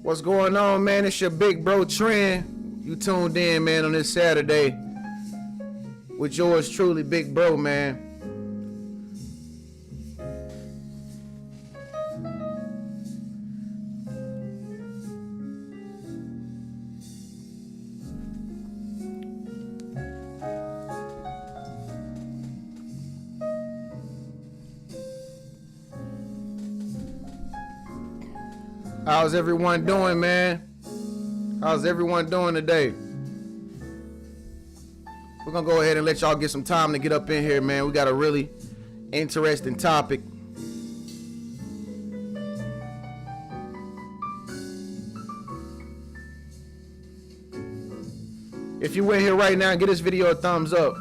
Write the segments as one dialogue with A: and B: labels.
A: What's going on, man? It's your big bro Trend. You tuned in, man, on this Saturday with yours truly, big bro, man. How's everyone doing, man? How's everyone doing today? We're gonna go ahead and let y'all get some time to get up in here, man. We got a really interesting topic. If you in here right now, get this video a thumbs up.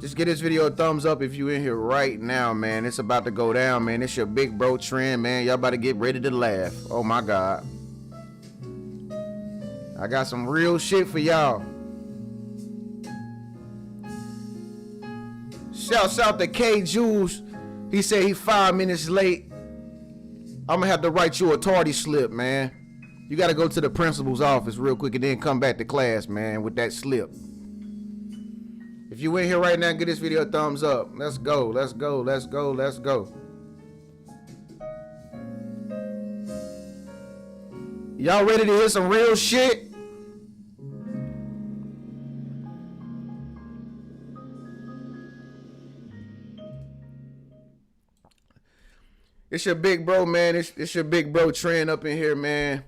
A: Just get this video a thumbs up if you in here right now, man. It's about to go down, man. It's your big bro Trend, man. Y'all about to get ready to laugh. Oh my God. I got some real shit for y'all. Shouts out to K Jules. He said he 5 minutes late. I'm gonna have to write you a tardy slip, man. You gotta go to the principal's office real quick and then come back to class, man, with that slip. If you in here right now, get this video a thumbs up. Let's go, let's go, let's go, let's go. Y'all ready to hear some real shit? It's your big bro, man. It's your big bro Trend up in here, man.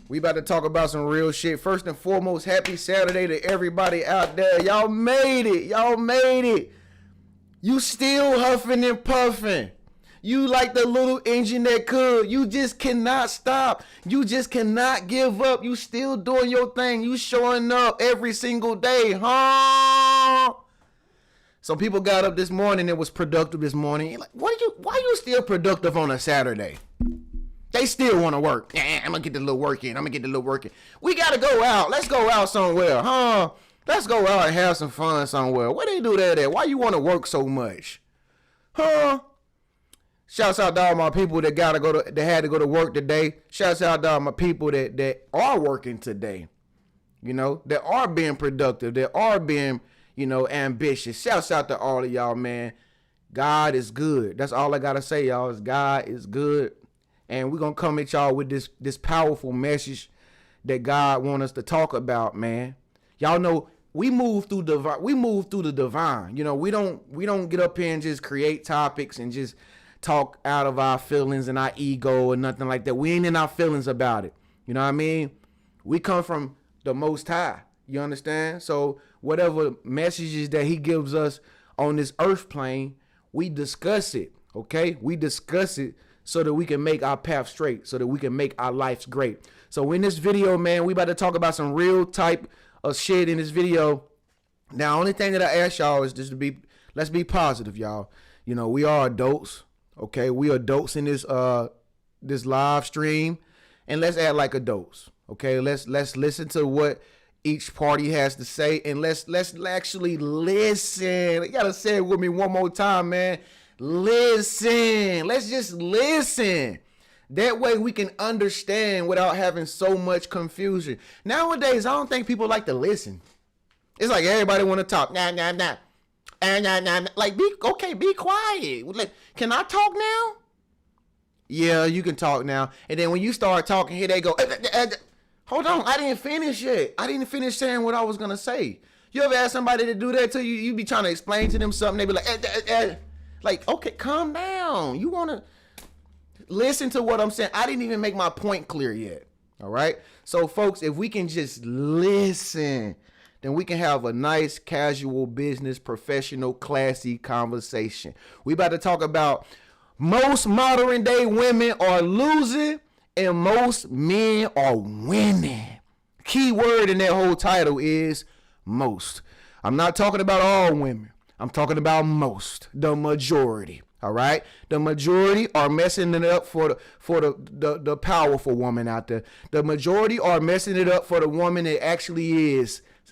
A: We about to talk about some real shit. First and foremost, happy Saturday to everybody out there. Y'all made it. Y'all made it. You still huffing and puffing. You like the little engine that could. You just cannot stop. You just cannot give up. You still doing your thing. You showing up every single day, huh? Some people got up this morning and was productive this morning. You're like, why you still productive on a Saturday? They still want to work. Yeah, I'm going to get the little work in. We got to go out. Let's go out somewhere, huh? Let's go out and have some fun somewhere. Where they do that at? Why you want to work so much? Huh? Shouts out to all my people that had to go to work today. Shouts out to all my people that are working today. You know, that are being productive, that are being, ambitious. Shouts out to all of y'all, man. God is good. That's all I got to say, y'all, is God is good. And we're going to come at y'all with this powerful message that God wants us to talk about, man. Y'all know we move through the divine. You know, we don't get up here and just create topics and just talk out of our feelings and our ego or nothing like that. We ain't in our feelings about it. You know what I mean? We come from the Most High. You understand? So whatever messages that he gives us on this earth plane, we discuss it. Okay? We discuss it so that we can make our path straight, so that we can make our lives great. So in this video, man, we about to talk about some real type of shit in this video. Now, only thing that I ask y'all is just let's be positive, y'all. You know, we are adults, okay? We are adults in this live stream, and let's act like adults, okay? Let's listen to what each party has to say, and let's actually listen. You gotta say it with me one more time, man. Listen. Let's just listen. That way we can understand without having so much confusion. Nowadays, I don't think people like to listen. It's like everybody want to talk. Nah. Like, be quiet. Like, can I talk now? Yeah, you can talk now. And then when you start talking, here they go. Hold on, I didn't finish yet. I didn't finish saying what I was going to say. You ever ask somebody to do that to you? You be trying to explain to them something. They be like, like, okay, calm down. You want to listen to what I'm saying. I didn't even make my point clear yet. All right. So, folks, if we can just listen, then we can have a nice, casual, business, professional, classy conversation. We about to talk about most modern day women are losing and most men are winning. Key word in that whole title is most. I'm not talking about all women. I'm talking about most, the majority. All right, the majority are messing it up for the powerful woman out there. The majority are messing it up for the woman that actually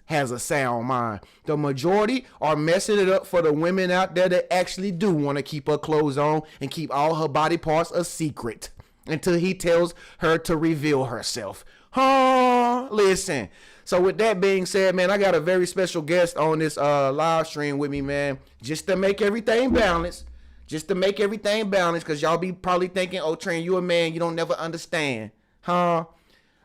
A: has a sound mind. The majority are messing it up for the women out there that actually do want to keep her clothes on and keep all her body parts a secret. until he tells her to reveal herself. Huh? Listen. So with that being said, man, I got a very special guest on this live stream with me, man, just to make everything balanced. Just to make everything balanced, because y'all be probably thinking, oh, Trent, you a man, you don't never understand. Huh?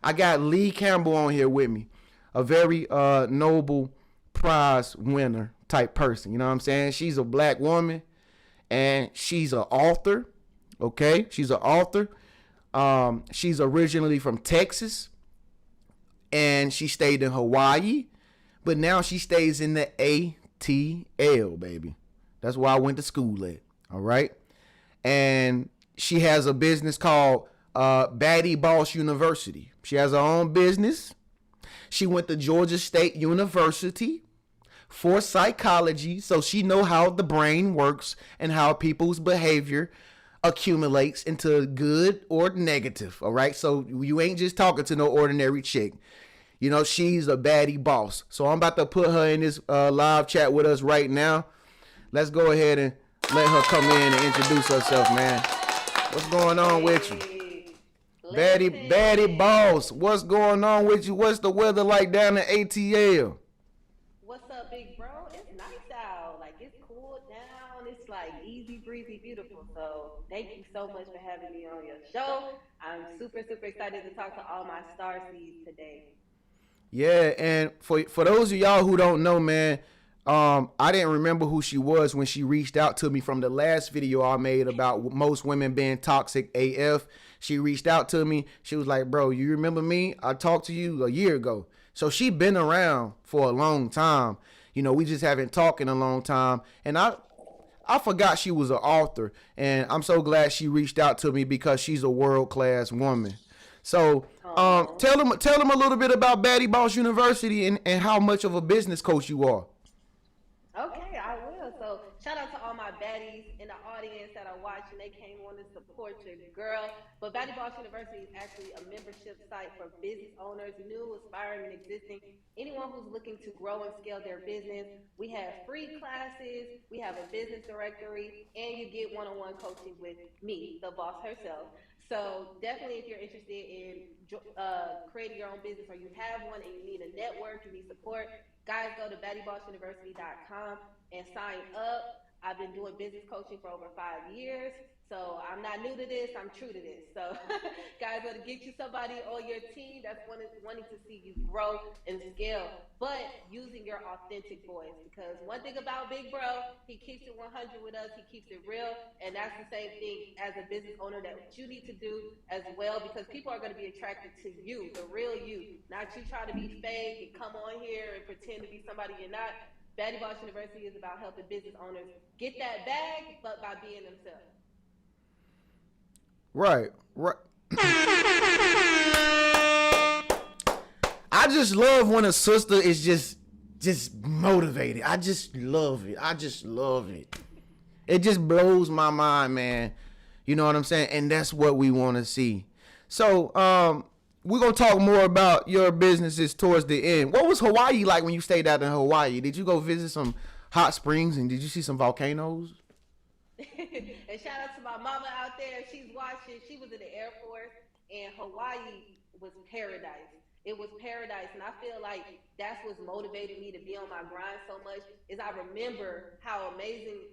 A: I got Lee Campbell on here with me, a very Nobel Prize winner type person. You know what I'm saying? She's a black woman, and she's an author. Okay? She's an author. She's originally from Texas, and she stayed in Hawaii, but now she stays in the ATL, baby. That's where I went to school at. All right. And she has a business called Baddie Boss University. She has her own business. She went to Georgia State University for psychology, so she know how the brain works and how people's behavior accumulates into good or negative. All right. So you ain't just talking to no ordinary chick. You know, she's a baddie boss. So I'm about to put her in this live chat with us right now. Let's go ahead and let her come in and introduce herself, man. What's going on with you? Baddie boss, what's going on with you? What's the weather like down in ATL?
B: What's up, big bro? It's nice out. Like, it's cooled down. It's like easy breezy, beautiful. So thank you so much for having me on your show. I'm super, super excited to talk to all my star seeds today.
A: Yeah, and for those of y'all who don't know, man, I didn't remember who she was when she reached out to me from the last video I made about most women being toxic AF. She reached out to me. She was like, bro, you remember me? I talked to you a year ago. So she been around for a long time. You know, we just haven't talked in a long time. And I forgot she was an author. And I'm so glad she reached out to me because she's a world-class woman. So tell them a little bit about Baddie Boss University and how much of a business coach you are.
B: Okay, I will. So shout out to all my baddies in the audience that are watching. They came on to support your girl. But Baddie Boss University is actually a membership site for business owners, new, aspiring, and existing. Anyone who's looking to grow and scale their business. We have free classes. We have a business directory, and you get one-on-one coaching with me, the boss herself. So definitely, if you're interested in creating your own business, or you have one and you need a network, you need support, guys, go to baddiebossuniversity.com and sign up. I've been doing business coaching for over 5 years. So I'm not new to this, I'm true to this. So guys, want to get you somebody on your team that's wanting to see you grow and scale, but using your authentic voice. Because one thing about Big Bro, he keeps it 100 with us, he keeps it real, and that's the same thing as a business owner that you need to do as well, because people are going to be attracted to you, the real you, not you trying to be fake and come on here and pretend to be somebody you're not. Baddie Boss University is about helping business owners get that bag, but by being themselves.
A: Right. I just love when a sister is just motivated. I just love it. It just blows my mind, man. You know what I'm saying? And that's what we want to see. So, we're going to talk more about your businesses towards the end. What was Hawaii like when you stayed out in Hawaii? Did you go visit some hot springs and did you see some volcanoes?
B: And shout out to my mama out there. She's watching. She was in the Air Force, and Hawaii was paradise. It was paradise, and I feel like that's what's motivated me to be on my grind so much, is I remember how amazing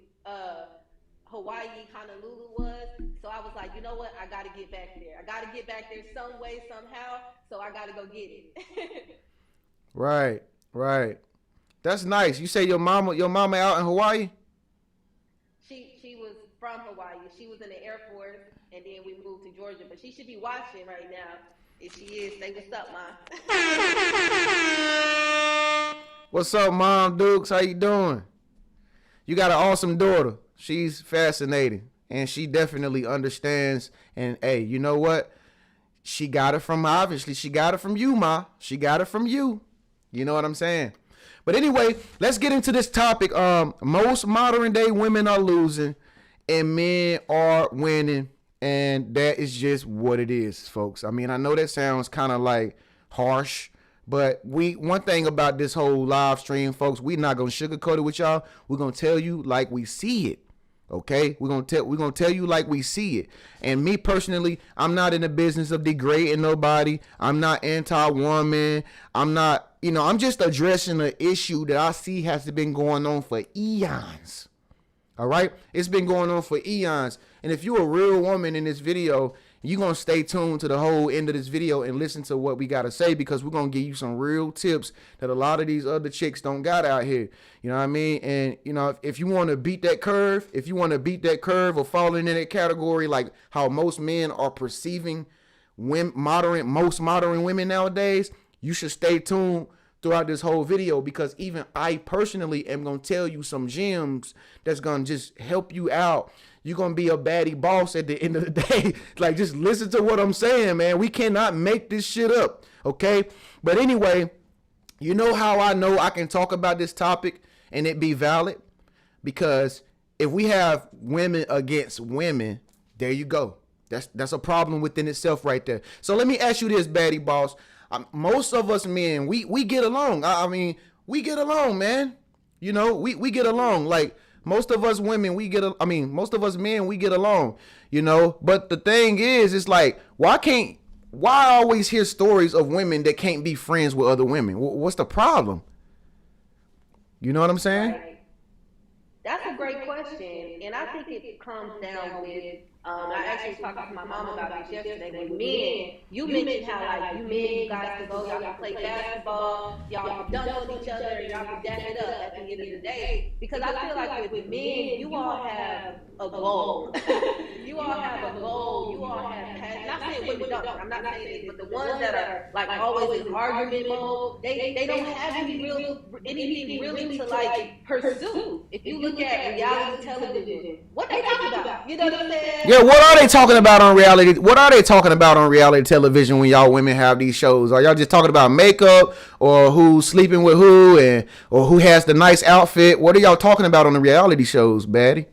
B: Hawaii, Honolulu was. So I was like, you know what? I got to get back there. I got to get back there some way, somehow. So I got to go get it.
A: Right. That's nice. You say your mama out in Hawaii?
B: She was from Hawaii. She was in the Air Force, and then we moved to Georgia. But she should be watching right now. If she is, say what's up, Mom.
A: What's up, Mom Dukes? How you doing? You got an awesome daughter. She's fascinating, and she definitely understands. And hey, you know what? She got it from you, Ma. She got it from you. You know what I'm saying? But anyway, let's get into this topic. Most modern day women are losing and men are winning. And that is just what it is, folks. I mean, I know that sounds kind of like harsh, but one thing about this whole live stream, folks, we're not going to sugarcoat it with y'all. We're going to tell you like we see it. Okay, we're gonna tell you like we see it. And me personally, I'm not in the business of degrading nobody. I'm not anti-woman. I'm not, I'm just addressing an issue that I see has been going on for eons. All right, it's been going on for eons. And if you're a real woman in this video, you're going to stay tuned to the whole end of this video and listen to what we got to say, because we're going to give you some real tips that a lot of these other chicks don't got out here. You know what I mean? And, if you want to beat that curve, or fall into that category, like how most men are perceiving most modern women nowadays, you should stay tuned throughout this whole video, because even I personally am going to tell you some gems that's going to just help you out. You're going to be a baddie boss at the end of the day. Like, just listen to what I'm saying, man. We cannot make this shit up, okay? But anyway, you know how I know I can talk about this topic and it be valid? Because if we have women against women, there you go. That's a problem within itself right there. So let me ask you this, baddie boss. Most of us men, we get along. I mean, we get along, man. We get along. Like, most of us women, most of us men, we get along, But the thing is, it's like, why I always hear stories of women that can't be friends with other women? What's the problem? You know what I'm saying?
B: Right. That's a great question, and I think it comes down with, I actually was talking to my mom about this yesterday, with men. You mentioned how, like, you guys can go, y'all can play basketball, y'all can dunk on each other, and y'all can jack it up at the end of the day. Because I feel like with men, you all have a goal. You all have a goal, you all have passion. Not saying women don't, I'm not saying it, but the ones that are, like, always in argument mode, they don't have anything really to, like, pursue. If you look at reality television, what they talk about, you know what I'm saying?
A: Yeah, what are they talking about on reality? What are they talking about on reality television when y'all women have these shows? Are y'all just talking about makeup, or who's sleeping with who, or who has the nice outfit? What are y'all talking about on the reality shows, baddie?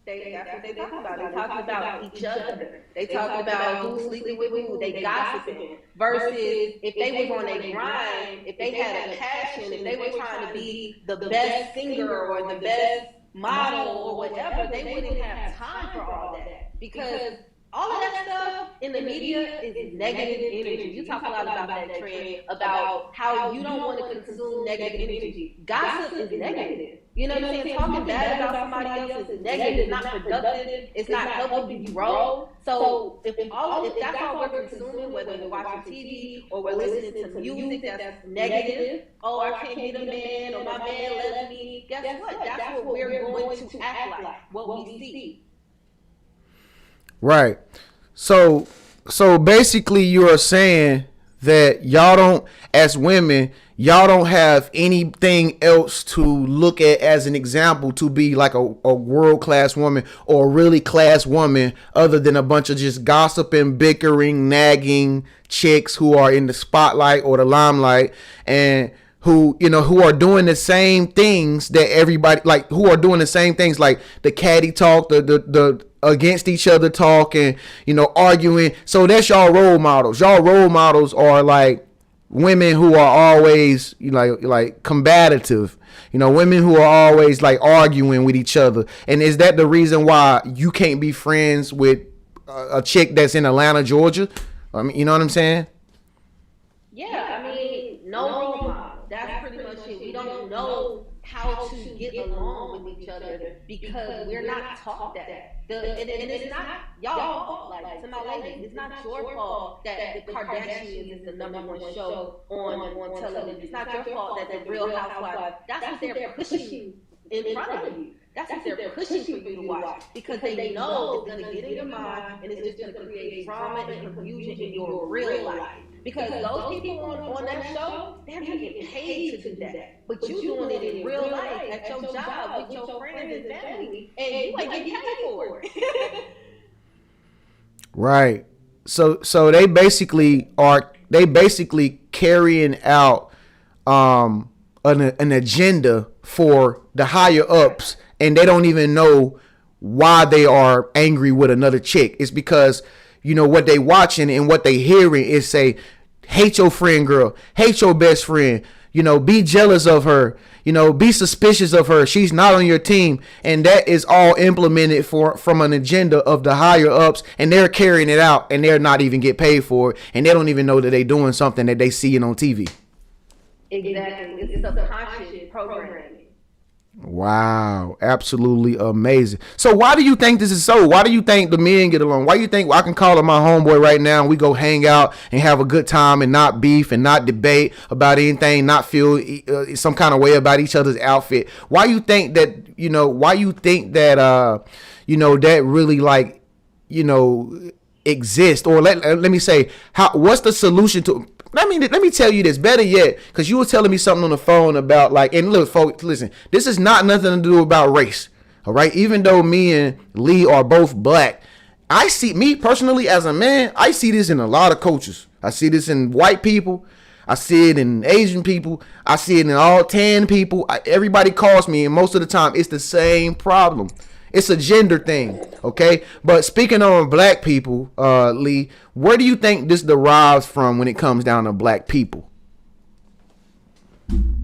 B: That's what they talk about. They talk about each other. They talk about who's sleeping with who. They gossiping. Versus if they was on a grind, if they had a passion, if they were trying to be the best singer or the best model or whatever, they wouldn't have time for all that. Because all of that stuff in the media is negative energy. You talk a lot about that, trend, about how you don't want to consume negative energy. Gossip is negative. You know what I'm saying? Talking bad about somebody else is negative. It's not productive. It's not helping you grow. So if that's all we're consuming, whether we're watching TV or we're listening to music that's negative, oh, I can't get a man, or my man left me, guess what? That's what we're going to act like, what we see.
A: Right. So basically you're saying that y'all don't, as women, y'all don't have anything else to look at as an example to be like a world-class woman or a really class woman, other than a bunch of just gossiping, bickering, nagging chicks who are in the spotlight or the limelight, and who are doing the same things that everybody, like, who are doing the same things, like the catty talk, the against each other talk, and arguing. So that's y'all role models. Y'all role models are like women who are always like combative, women who are always like arguing with each other. And is that the reason why you can't be friends with a chick that's in Atlanta, Georgia? I mean, you know what I'm saying?
B: Yeah, I mean, no role model. That's pretty much it. We don't know how to get along with each other because we're not taught that. And it's not y'all fault, like, to my ladies, it's not your fault that the Kardashians is the #1 show on television. It's not your fault that the Real Housewives, that's what they're pushing in front of you. That's what they're pushing for you to watch, because they know it's going to get in your mind and it's just going to create drama and confusion in your real life. Because those people on that show, they're getting paid to do that. But you doing it in real life, at your job, with your friends and family, and you ain't getting paid for it.
A: Right. So they basically carrying out an agenda for the higher ups, and they don't even know why they are angry with another chick. It's because what they watching and what they hearing is say, hate your friend girl, hate your best friend, Be jealous of her, be suspicious of her. She's not on your team. And that is all implemented from an agenda of the higher ups, and they're carrying it out, and they're not even get paid for it. And they don't even know that they're doing something that they see it on TV.
B: Exactly. It's subconscious programming.
A: Wow, absolutely amazing. So why do you think this is so? Why do you think the men get along? Why do you think I can call up my homeboy right now and we go hang out and have a good time and not beef and not debate about anything, not feel some kind of way about each other's outfit? Why you think that, why you think that, that really like, exist? Or let me say, what's the solution to? Let me tell you this. Better yet, because you were telling me something on the phone about like, and look, folks, listen, this is not nothing to do about race. All right. Even though me and Lee are both black, I see, me personally as a man, I see this in a lot of cultures. I see this in white people. I see it in Asian people. I see it in all tan people. Everybody calls me, and most of the time it's the same problem. It's a gender thing, okay? But speaking on black people, Lee, where do you think this derives from when it comes down to black people?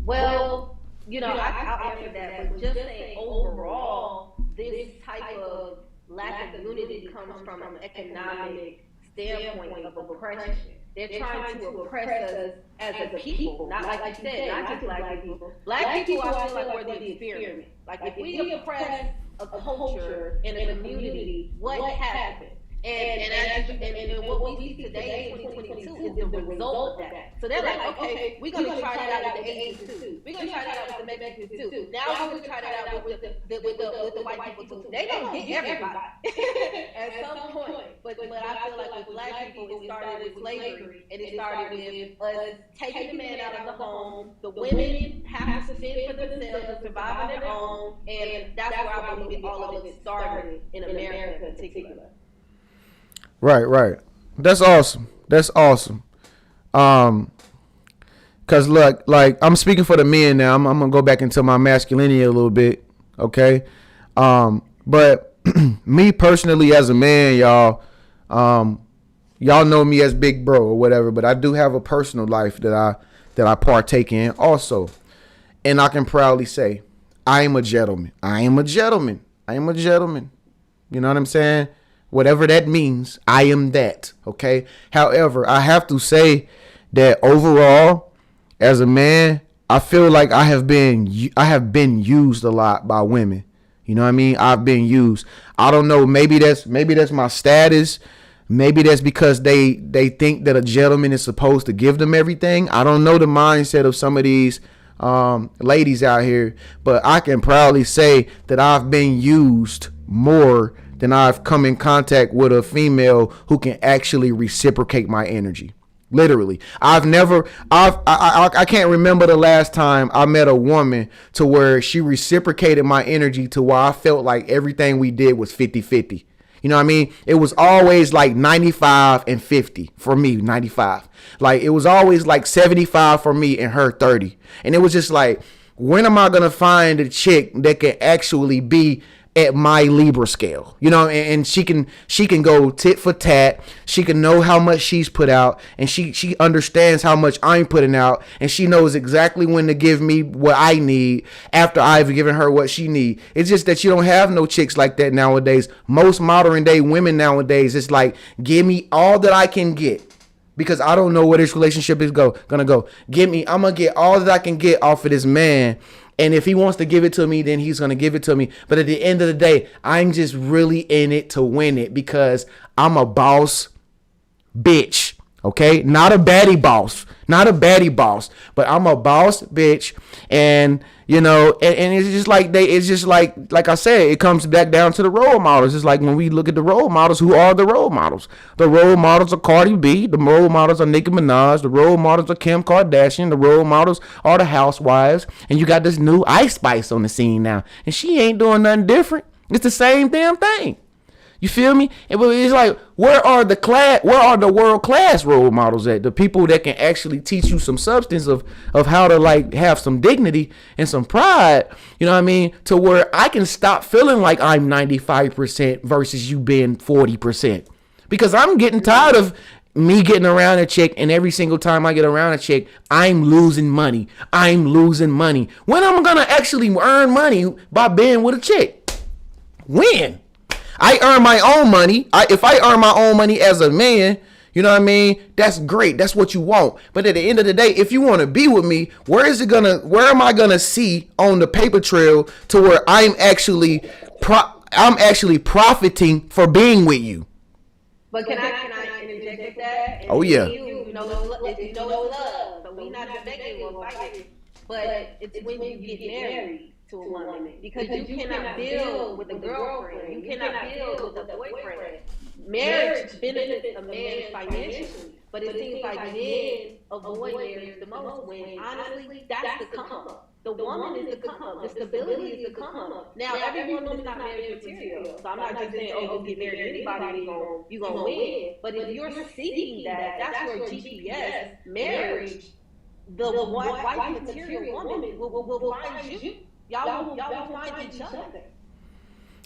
B: Well, I'll answer that, but just saying overall, this type of lack of unity comes from an economic standpoint of oppression. They're trying to oppress us as a people, not like you said, not just black people. Black people, I feel like we're the experiment. Like if we oppress a culture and a community, what happened? And what we see today in 2022 is the result of that. So they're like, okay, we're gonna try that out with the Asians too. We're gonna try that out with the Mexicans too. Now we're gonna try that out with the white people too. They don't get everybody at some point. But I feel like with black people, it started with slavery, and it started with us taking the man out of the home. The women have to fend for themselves and survive on their own, and that's where I believe all of it started in America in particular.
A: Right. That's awesome. Cause look, like I'm speaking for the men now. I'm gonna go back into my masculinity a little bit, okay? But me personally as a man, y'all know me as Big Bro or whatever, but I do have a personal life that I partake in also. And I can proudly say, I am a gentleman. You know what I'm saying? Whatever that means, I am that, okay? However, I have to say that overall, as a man, I feel like I have been used a lot by women. You know what I mean? I've been used. I don't know, maybe that's my status. Maybe that's because they think that a gentleman is supposed to give them everything. I don't know the mindset of some of these ladies out here, but I can proudly say that I've been used more than I've come in contact with a female who can actually reciprocate my energy. Literally. I can't remember the last time I met a woman to where she reciprocated my energy to where I felt like everything we did was 50-50. You know what I mean? It was always like 95 and 50 for me, 95. Like it was always like 75 for me and her 30. And it was just like, when am I going to find a chick that can actually be at my Libra scale, and she can go tit for tat. She can know how much she's put out, and she understands how much I'm putting out, and she knows exactly when to give me what I need after I've given her what she needs. It's just that you don't have no chicks like that nowadays. Most modern day women nowadays, it's like, give me all that I can get, because I don't know where this relationship is gonna go. I'm gonna get all that I can get off of this man. And if he wants to give it to me, then he's going to give it to me. But at the end of the day, I'm just really in it to win it, because I'm a boss bitch. Okay? Not a baddie boss, but I'm a boss bitch. And, and it's just like I said, it comes back down to the role models. It's like when we look at the role models, who are the role models? The role models are Cardi B. The role models are Nicki Minaj. The role models are Kim Kardashian. The role models are the housewives. And you got this new Ice Spice on the scene now. And she ain't doing nothing different. It's the same damn thing. You feel me? It's like, where are the world class role models at? The people that can actually teach you some substance of how to like have some dignity and some pride. You know what I mean? To where I can stop feeling like I'm 95% versus you being 40%. Because I'm getting tired of me getting around a chick, and every single time I get around a chick, I'm losing money. I'm losing money. When am I gonna actually earn money by being with a chick? When? I earn my own money. If I earn my own money as a man, you know what I mean? That's great. That's what you want. But at the end of the day, if you want to be with me, where am I gonna see on the paper trail to where I'm actually profiting for being with you?
B: But can I interject with that? And
A: Oh yeah.
B: You know it's love. So we not debating or fighting. But it's when you get married to a woman, because you cannot build with a girlfriend. You cannot build with a boyfriend. Marriage benefits a man financially, but it seems like men avoid marriage the most when honestly that's the come up. The woman is the come up. The stability is the come up. Now every woman is not marriage material, so I'm not just saying, oh, just get married to anybody, you gonna win. But if you're seeking that, that's where GPS marriage, the wife material woman will find you. Y'all will find each other.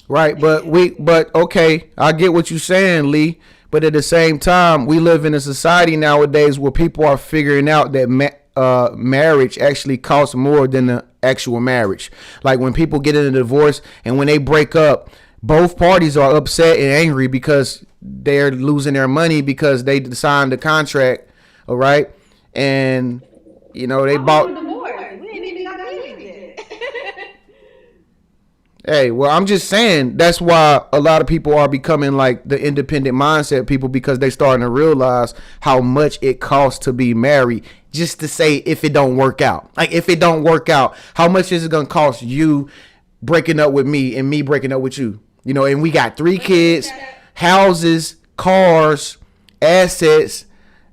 A: Right, but okay, I get what you're saying, Lee. But at the same time, we live in a society nowadays where people are figuring out that marriage actually costs more than the actual marriage. Like when people get in a divorce and when they break up, both parties are upset and angry because they're losing their money because they signed the contract. All right, and you know they bought. Hey, well, I'm just saying that's why a lot of people are becoming like the independent mindset people, because they starting to realize how much it costs to be married. Just to say, if it don't work out, like if it don't work out, how much is it gonna cost you breaking up with me and me breaking up with you? You know, and we got 3 kids, houses, cars, assets,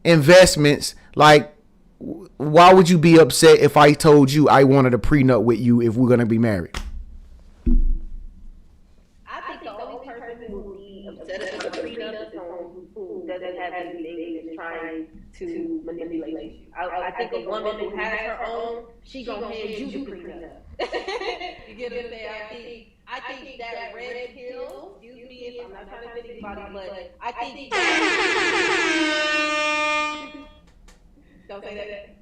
A: investments. Like, why would you be upset if I told you I wanted a prenup with you if we're gonna be married?
B: Doesn't have anything is trying to manipulate you. I think a woman who has her own, she gonna hand you the prenup. You get what I'm saying? I think that red pill, excuse me if I'm not trying to fit anybody, but I think don't say that.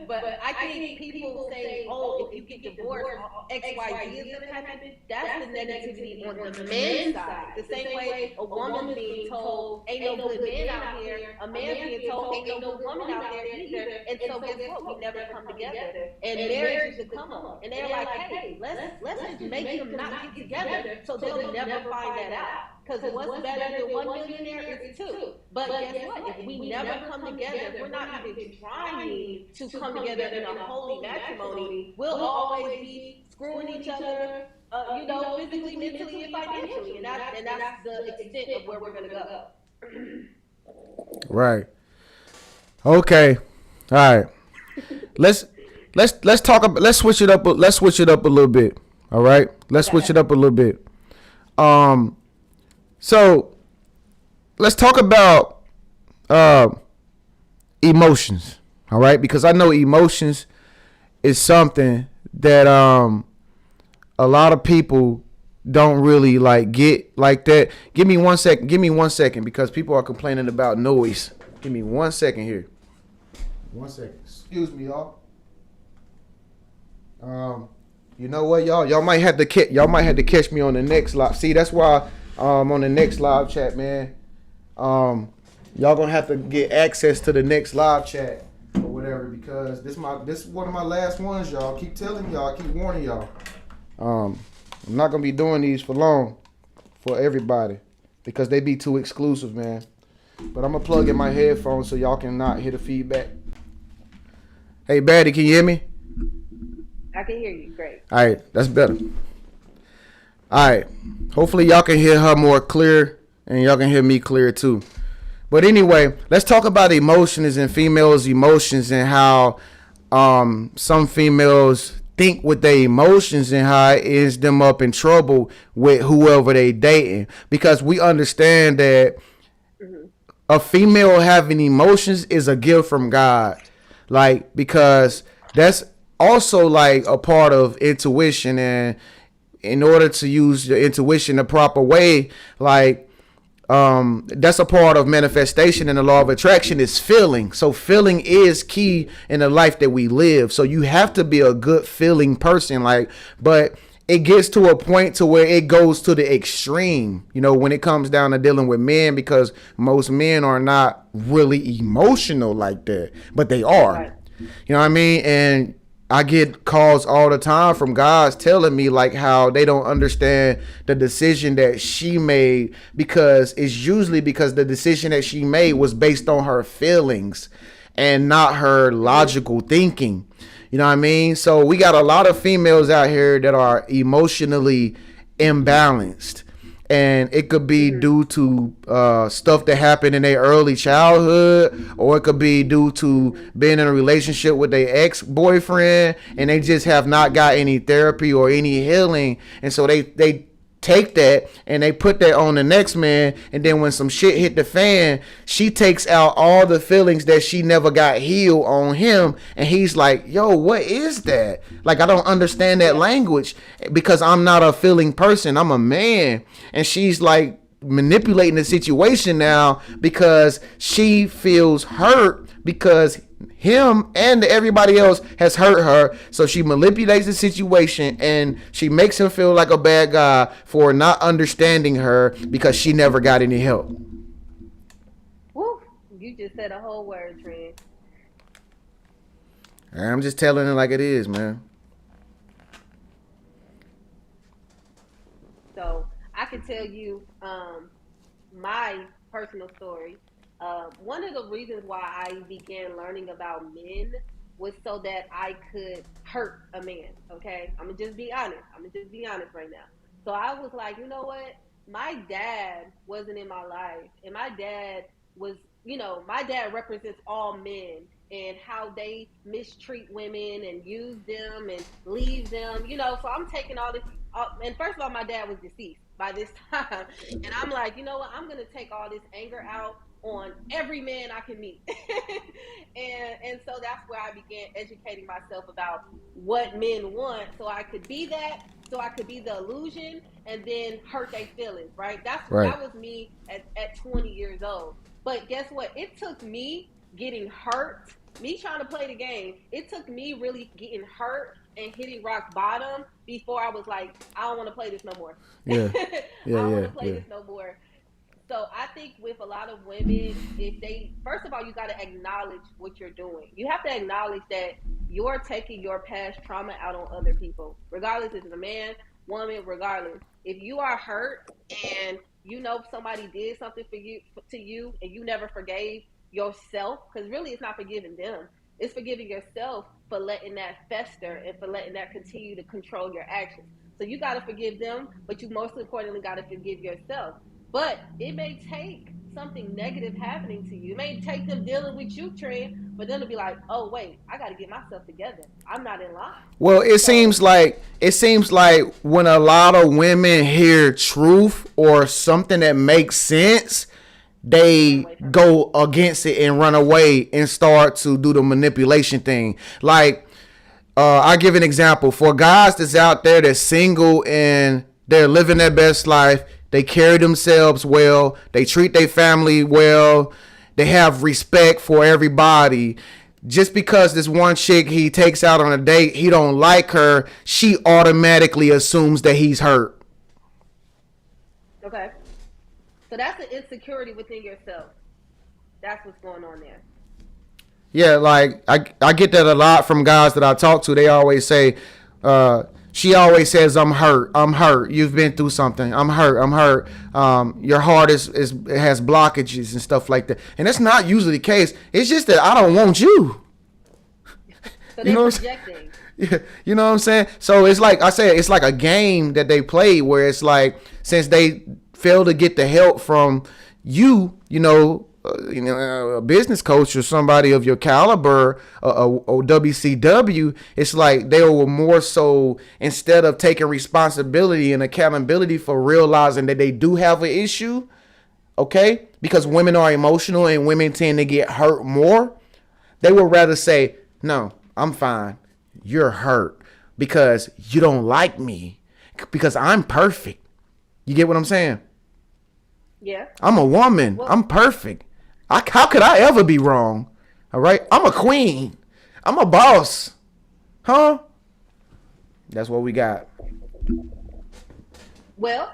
B: But I think people say, oh, if you get divorced, X, Y, Z is gonna happen. That's the negativity on the men's side. The same way a woman being told, ain't no good men out here, a man being told, ain't no good woman out there either. And so guess what? We never come together. And marriage is the come up. And they're like, hey, let's just make them not get together so they'll never find that out. Because what's better than 1 millionaire is 2. But guess what? If we never come together, if we're not even trying to come together in a holy matrimony, we'll always be screwing each other, physically, mentally, and financially. And that's the extent of where we're going to go.
A: Right. Okay. All right. Let's talk about, let's switch it up a little bit. All right? Let's switch it up a little bit. So let's talk about emotions, all right? Because I know emotions is something that a lot of people don't really like get like that. Give me 1 second because people are complaining about noise. Give me 1 second here. 1 second. Excuse me, y'all. You know what, y'all? Y'all might have to catch me on the next live. See, that's why on the next live chat, man. Y'all gonna have to get access to the next live chat or whatever, because this is one of my last ones, y'all. Keep telling y'all, keep warning y'all. I'm not gonna be doing these for long for everybody because they be too exclusive, man. But I'm gonna plug in my headphones so y'all can not hear the feedback. Hey, Batty, can you hear me?
B: I can hear you. Great.
A: All right, that's better. All right. Hopefully y'all can hear her more clear and y'all can hear me clear too. But anyway, let's talk about emotions and females' emotions and how some females think with their emotions and how it ends them up in trouble with whoever they dating. Because we understand that a female having emotions is a gift from God. Like, because that's also like a part of intuition, and in order to use your intuition the proper way, like That's a part of manifestation and the law of attraction is feeling. So feeling is key in the life that we live. So you have to be a good feeling person, like, but it gets to a point to where it goes to the extreme, when it comes down to dealing with men, because most men are not really emotional like that, but they are.
B: Right.
A: You know what I mean? And I get calls all the time from guys telling me like how they don't understand the decision that she made, because it's usually because the decision that she made was based on her feelings and not her logical thinking. You know what I mean? So we got a lot of females out here that are emotionally imbalanced. And it could be due to stuff that happened in their early childhood, or it could be due to being in a relationship with their ex-boyfriend, and they just have not got any therapy or any healing. And so they take that and they put that on the next man, and then when some shit hit the fan, she takes out all the feelings that she never got healed on him, and he's like, yo, what is that? Like, I don't understand that language, because I'm not a feeling person, I'm a man. And she's like manipulating the situation now because she feels hurt because him and everybody else has hurt her. So she manipulates the situation and she makes him feel like a bad guy for not understanding her because she never got any help.
B: Woo! You just said a whole word, Trent.
A: I'm just telling it like it is, man.
B: So I can tell you my personal story. One of the reasons why I began learning about men was so that I could hurt a man. Okay, I'm gonna just be honest. I'm gonna just be honest right now. So I was like, you know what? My dad wasn't in my life, and my dad was, my dad represents all men and how they mistreat women and use them and leave them. So I'm taking all this. And first of all, my dad was deceased by this time, and I'm like, you know what? I'm gonna take all this anger out on every man I can meet. and so that's where I began educating myself about what men want, so I could be that, so I could be the illusion and then hurt their feelings, right?
A: Right.
B: That was me at 20 years old. But guess what? It took me getting hurt, me trying to play the game. It took me really getting hurt and hitting rock bottom before I was like, I don't want to play this no more.
A: Yeah.
B: I
A: Yeah.
B: don't want
A: Yeah.
B: to play
A: Yeah.
B: this no more. So I think with a lot of women, if they, first of all, you got to acknowledge what you're doing. You have to acknowledge that you're taking your past trauma out on other people, regardless if it's a man, woman, regardless. If you are hurt and somebody did something to you, and you never forgave yourself, because really it's not forgiving them. It's forgiving yourself for letting that fester and for letting that continue to control your actions. So you got to forgive them, but you most importantly got to forgive yourself. But it may take something negative happening to you. It may take them dealing with you, Trent, for them to be like, oh, wait, I got to get myself together. I'm not in line.
A: Well,
B: So,
A: it seems like when a lot of women hear truth or something that makes sense, they go against it and run away and start to do the manipulation thing. Like, I give an example for guys that's out there that's single and they're living their best life. They carry themselves well. They treat their family well. They have respect for everybody. Just because this one chick he takes out on a date, he don't like her, she automatically assumes that he's hurt.
B: okay. So that's an insecurity within yourself. That's what's going on there.
A: Yeah, like I get that a lot from guys that I talk to. They always say, she always says, I'm hurt. I'm hurt. You've been through something. I'm hurt. I'm hurt. Your heart is has blockages and stuff like that. And that's not usually the case. It's just that I don't want you.
B: So
A: You
B: they're
A: know what
B: projecting.
A: Yeah, you know what I'm saying? So it's like I said, it's like a game that they play where it's like, since they fail to get the help from you, a business coach or somebody of your caliber, or WCW, it's like they were more so, instead of taking responsibility and accountability for realizing that they do have an issue, okay? Because women are emotional and women tend to get hurt more. They would rather say, no, I'm fine. You're hurt because you don't like me because I'm perfect. You get what I'm saying?
B: Yeah.
A: I'm a woman.
B: Well,
A: I'm perfect. How could I ever be wrong? All right. I'm a queen. I'm a boss. Huh? That's what we got.
B: well,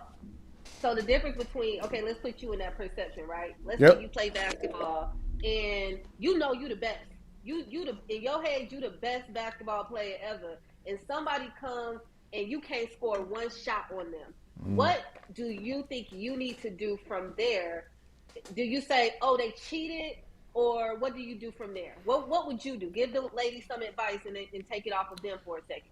B: so the difference between, okay, let's put you in that perception, right? Let's say you
A: Yep.
B: play basketball and you know you the best. You the in your head you the best basketball player ever, and somebody comes and you can't score one shot on them. What do you think you need to do from there? Do you say, "Oh, they cheated," or what do you do from there? What would you do? Give the lady some advice and take it off of them for a second.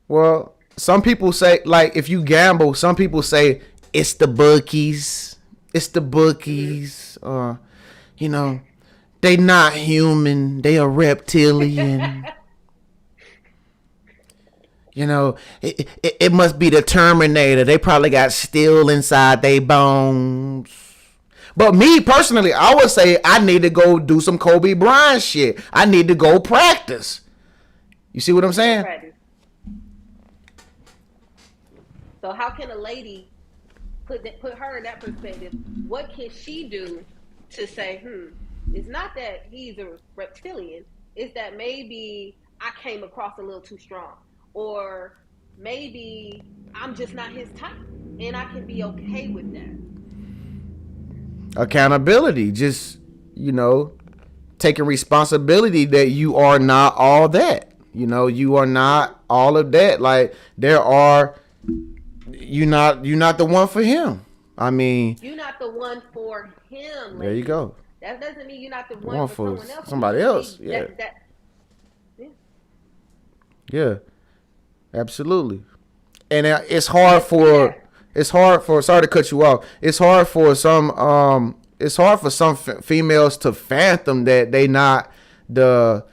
A: Well, some people say, like, if you gamble, some people say it's the bookies. It's the bookies. You know, they not human. They a reptilian. It must be the Terminator. They probably got steel inside they bones. But me personally, I would say I need to go do some Kobe Bryant shit. I need to go practice. You see what I'm
B: Go
A: saying?
B: practice. So how can a lady put her in that perspective? What can she do to say, it's not that he's a reptilian, it's that maybe I came across a little too strong, or maybe I'm just not his type, and I can be okay with that.
A: Accountability. Just, you know, taking responsibility that you are not all that. You are
B: Mm-hmm.
A: not all of that. Like there are you're not the one for him. I mean,
B: You're not the one for him,
A: there you
B: ladies.
A: go.
B: That doesn't mean you're not the
A: The
B: one
A: one
B: for
A: for
B: someone else. It
A: somebody
B: just
A: else.
B: means
A: Yeah.
B: that yeah.
A: Yeah. Absolutely. And
B: Let's see that.
A: it's hard for sorry to cut you off. It's hard for some females to fathom that the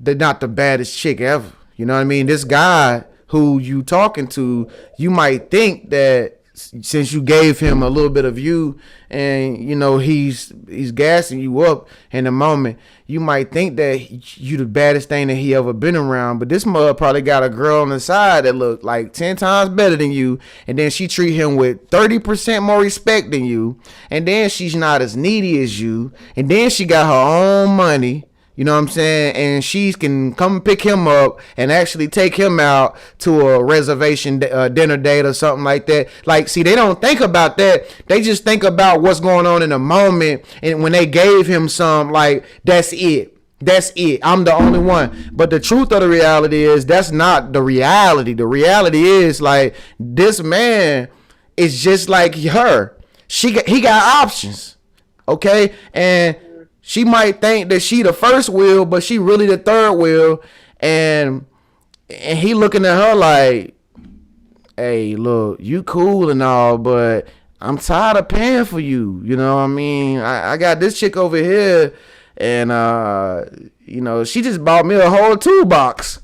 A: they're not the baddest chick ever. You know what I mean? This guy who you talking to, you might think that since you gave him a little bit of you, and he's gassing you up in the moment, you might think that you the baddest thing that he ever been around. But this mother probably got a girl on the side that look like 10 times better than you, and then she treat him with 30% more respect than you, and then she's not as needy as you, and then she got her own money. You know what I'm saying? And she can come pick him up and actually take him out to a reservation dinner date or something like that. Like, see, they don't think about that. They just think about what's going on in the moment. And when they gave him some, like, that's it. That's it. I'm the only one. But the truth of the reality is that's not the reality. The reality is, like, this man is just like her. He got options. Okay? And she might think that she the first wheel, but she really the third wheel, and he looking at her like, "Hey, look, you cool and all, but I'm tired of paying for you. You know what I mean? I got this chick over here, and she just bought me a whole toolbox.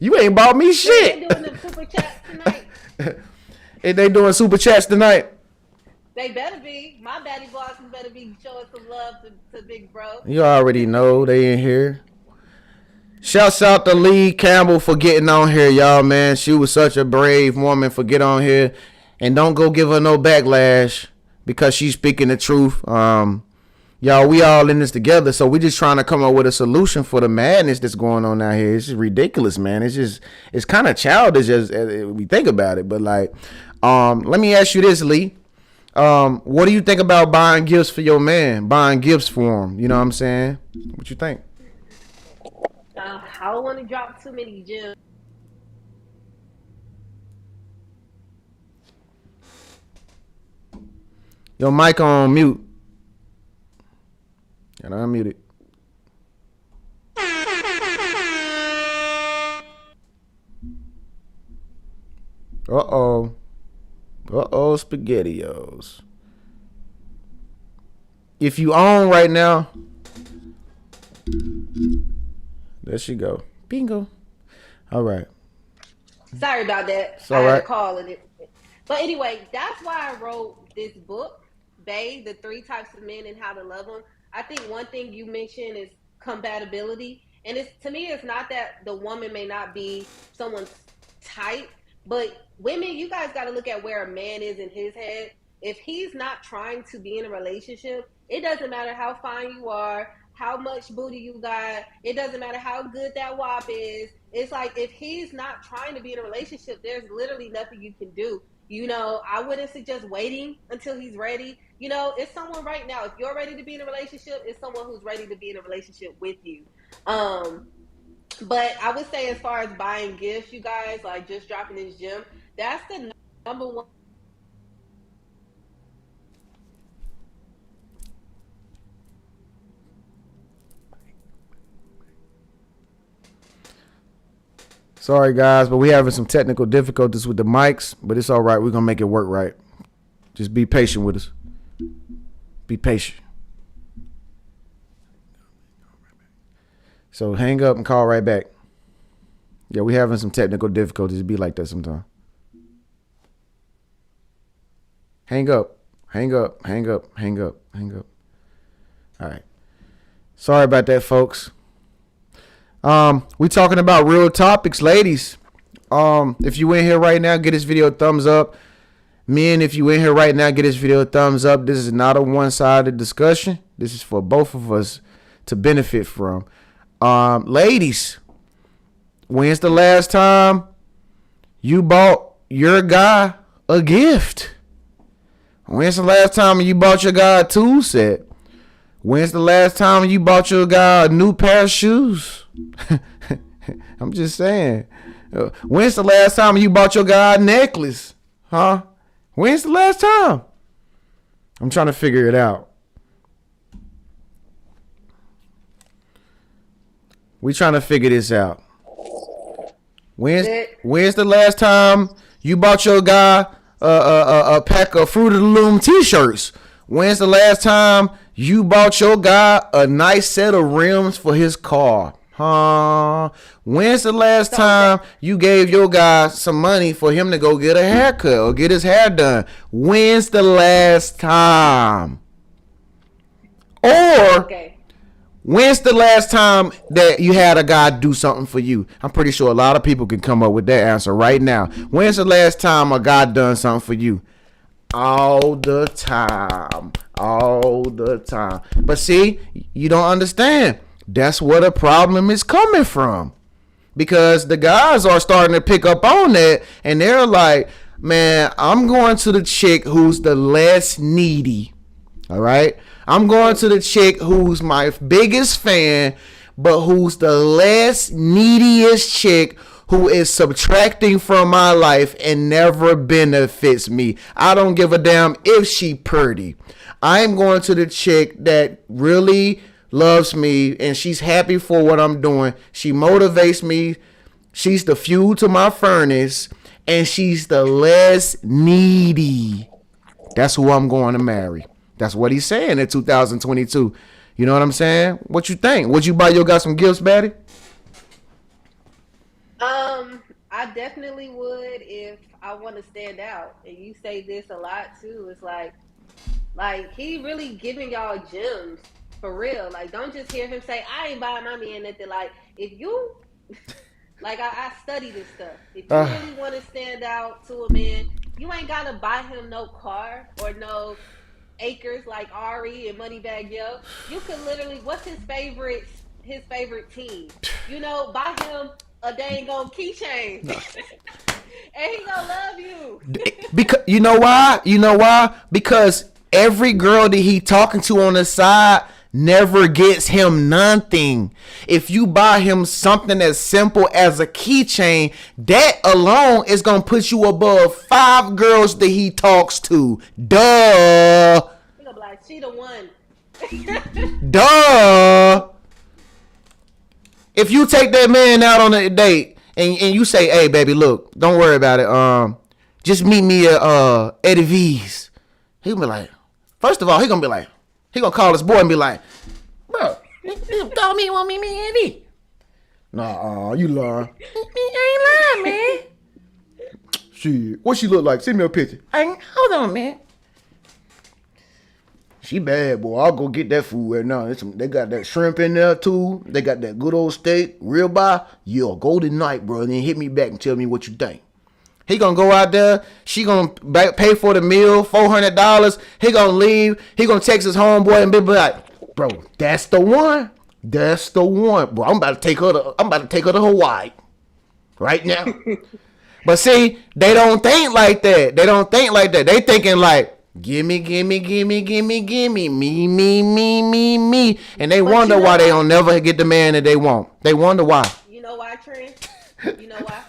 A: You ain't bought me
B: Look, they
A: shit."
B: doing the super chats tonight.
A: And they doing super chats tonight.
B: They better be. My baddie bosses better be showing some love to Big Bro.
A: You already know they in here. Shouts out to Lee Campbell for getting on here, y'all, man. She was such a brave woman for get on here. And don't go give her no backlash because she's speaking the truth. Y'all, we all in this together, so we just trying to come up with a solution for the madness that's going on out here. It's just ridiculous, man. It's kind of childish as we think about it. But like, let me ask you this, Lee. What do you think about buying gifts for your man? Buying gifts for him? You know what I'm saying? What you think?
B: I don't want to drop too many gems.
A: Your mic on mute. And unmute it. Uh-oh. Uh-oh, SpaghettiOs. If you on right now, there she go. Bingo. All right.
B: Sorry about that.
A: It's
B: I
A: all
B: had a
A: right.
B: call in it. But anyway, that's why I wrote this book, Bae, The Three Types of Men and How to Love Them. I think one thing you mentioned is compatibility. And it's to me, it's not that the woman may not be someone's type, But women, you guys got to look at where a man is in his head. If he's not trying to be in a relationship, it doesn't matter how fine you are, how much booty you got. It doesn't matter how good that wop is. It's like if he's not trying to be in a relationship, there's literally nothing you can do. I wouldn't suggest waiting until he's ready. It's someone right now. If you're ready to be in a relationship, it's someone who's ready to be in a relationship with you. But I would say, as far as buying gifts, you guys, like just dropping this gem, that's the number one.
A: Sorry, guys, but we having some technical difficulties with the mics, but it's all right. We're going to make it work right. Just be patient with us. Be patient. So hang up and call right back. Yeah, we having some technical difficulties. It be like that sometimes. Hang up. Hang up. Hang up. Hang up. Hang up. All right. Sorry about that, folks. We talking about real topics, ladies. If you in here right now, get this video a thumbs up. Men, if you in here right now, get this video a thumbs up. This is not a one-sided discussion. This is for both of us to benefit from. Ladies, when's the last time you bought your guy a gift? When's the last time you bought your guy a tool set? When's the last time you bought your guy a new pair of shoes? I'm just saying. When's the last time you bought your guy a necklace? Huh? When's the last time? I'm trying to figure it out. We trying to figure this out. When's the last time you bought your guy a pack of Fruit of the Loom t-shirts? When's the last time you bought your guy a nice set of rims for his car? Huh? When's the last time you gave your guy some money for him to go get a haircut or get his hair done? When's the last time? Or when's the last time that you had a guy do something for you? I'm pretty sure a lot of people can come up with that answer right now. When's the last time a guy done something for you? All the time. All the time. But see, you don't understand. That's where the problem is coming from. Because the guys are starting to pick up on that, and they're like, man, I'm going to the chick who's the less needy. All right? I'm going to the chick who's my biggest fan, but who's the less neediest chick, who is subtracting from my life and never benefits me. I don't give a damn if she pretty. I'm going to the chick that really loves me and she's happy for what I'm doing. She motivates me. She's the fuel to my furnace, and she's the less needy. That's who I'm going to marry. That's what he's saying in 2022. You know what I'm saying? What you think? Would you buy your guy some gifts, Batty?
B: I definitely would if I want to stand out. And you say this a lot too. It's like he really giving y'all gems for real. Like, don't just hear him say, I ain't buying my man nothing. Like, if you, like, I study this stuff. If you really want to stand out to a man, you ain't got to buy him no car or no acres like Ari and Moneybag Yo. You could literally, what's his favorite team? Buy him a dang on keychain. No. And he gonna love you.
A: Because you know why? Because every girl that he talking to on the side never gets him nothing. If you buy him something as simple as a keychain, that alone is gonna put you above 5 girls that he talks to. Duh.
B: He gonna be like, she the one.
A: Duh. If you take that man out on a date and you say, hey baby, look, don't worry about it. Just meet me at Eddie V's. He'll be like, first of all, he gonna call his boy and be like, bro, you told me you want me at Eddie. Nah, you lying. I ain't lying, man. Shit, what she look like? Send me a picture. Hold on, man. She bad, boy. I'll go get that food right now. They got that shrimp in there, too. They got that good old steak, ribeye. Yeah, golden night, bro. And then hit me back and tell me what you think. He gonna go out there. She gonna pay for the meal, $400. He gonna leave. He gonna text his homeboy and be like, "Bro, that's the one. That's the one, bro. I'm about to take her to. I'm about to take her to Hawaii right now." But see, they don't think like that. They don't think like that. They thinking like, gimme, gimme, gimme, gimme, gimme, me, and they
B: But
A: wonder
B: you know
A: why they
B: what?
A: don't never get the man that they want. They wonder why.
B: You know why, Trent? You know why?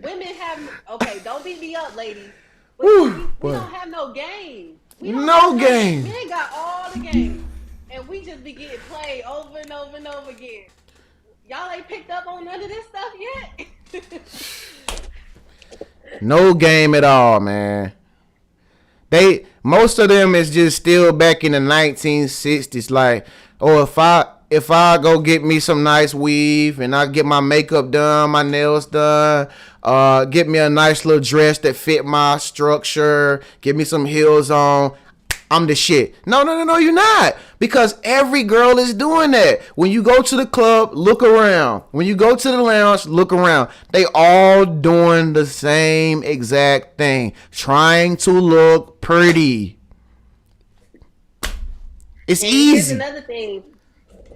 B: Women have okay. Don't beat me up, ladies. But see,
A: Whew,
B: we
A: boy.
B: don't have no game. We don't have
A: No
B: no.
A: game.
B: Men got all the game, and we just be getting played over and over and over again. Y'all ain't picked up on none of this stuff yet.
A: No game at all, man. They most of them is just still back in the 1960s. Like, oh, if I go get me some nice weave and I get my makeup done, my nails done, get me a nice little dress that fit my structure, get me some heels on. I'm the shit. No, no, no, no, you're not. Because every girl is doing that. When you go to the club, look around. When you go to the lounge, look around. They all doing the same exact thing. Trying to look pretty. It's
B: And here's
A: easy.
B: another thing.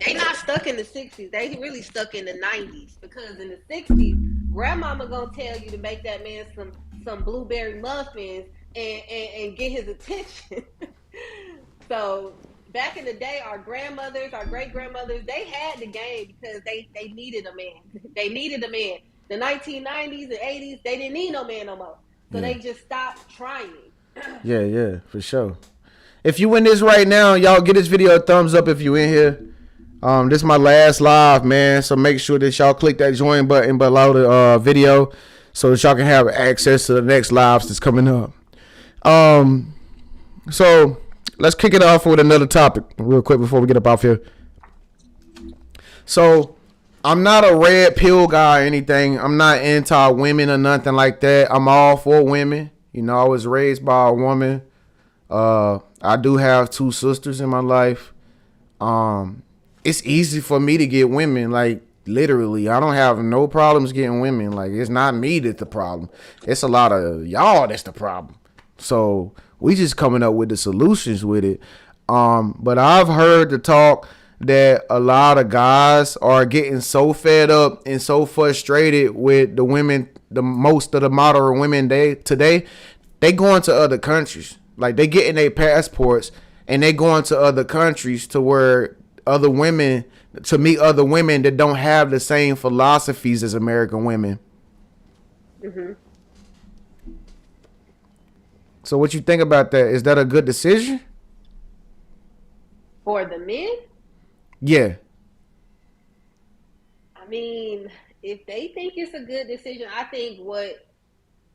B: They not stuck in the 60s. They really stuck in the 90s. Because in the 60s, grandmama gonna tell you to make that man some blueberry muffins and get his attention. So back in the day, our grandmothers, our great grandmothers, they had the game because they needed a man. They needed a man. The 1990s and 80s, they didn't need no man no more. So
A: Yeah.
B: they just stopped trying.
A: Yeah, yeah, for sure. If you in this right now, y'all get this video a thumbs up if you in here. This is my last live, man. So make sure that y'all click that join button below the video so that y'all can have access to the next lives that's coming up. So let's kick it off with another topic real quick before we get up off here. So I'm not a red pill guy or anything. I'm not anti women or nothing like that. I'm all for women. You know, I was raised by a woman. I do have two sisters in my life. It's easy for me to get women, like literally. I don't have no problems getting women. Like, it's not me that's the problem. It's a lot of y'all that's the problem. So we just coming up with the solutions with it. But I've heard the talk that a lot of guys are getting so fed up and so frustrated with the women, the most of the modern women today, they going to other countries. Like, they getting their passports and they going to other countries to where other women, to meet other women that don't have the same philosophies as American women.
B: Mm-hmm.
A: So what you think about that? Is that a good decision?
B: For the men,
A: Yeah.
B: I mean, if they think it's a good decision, I think what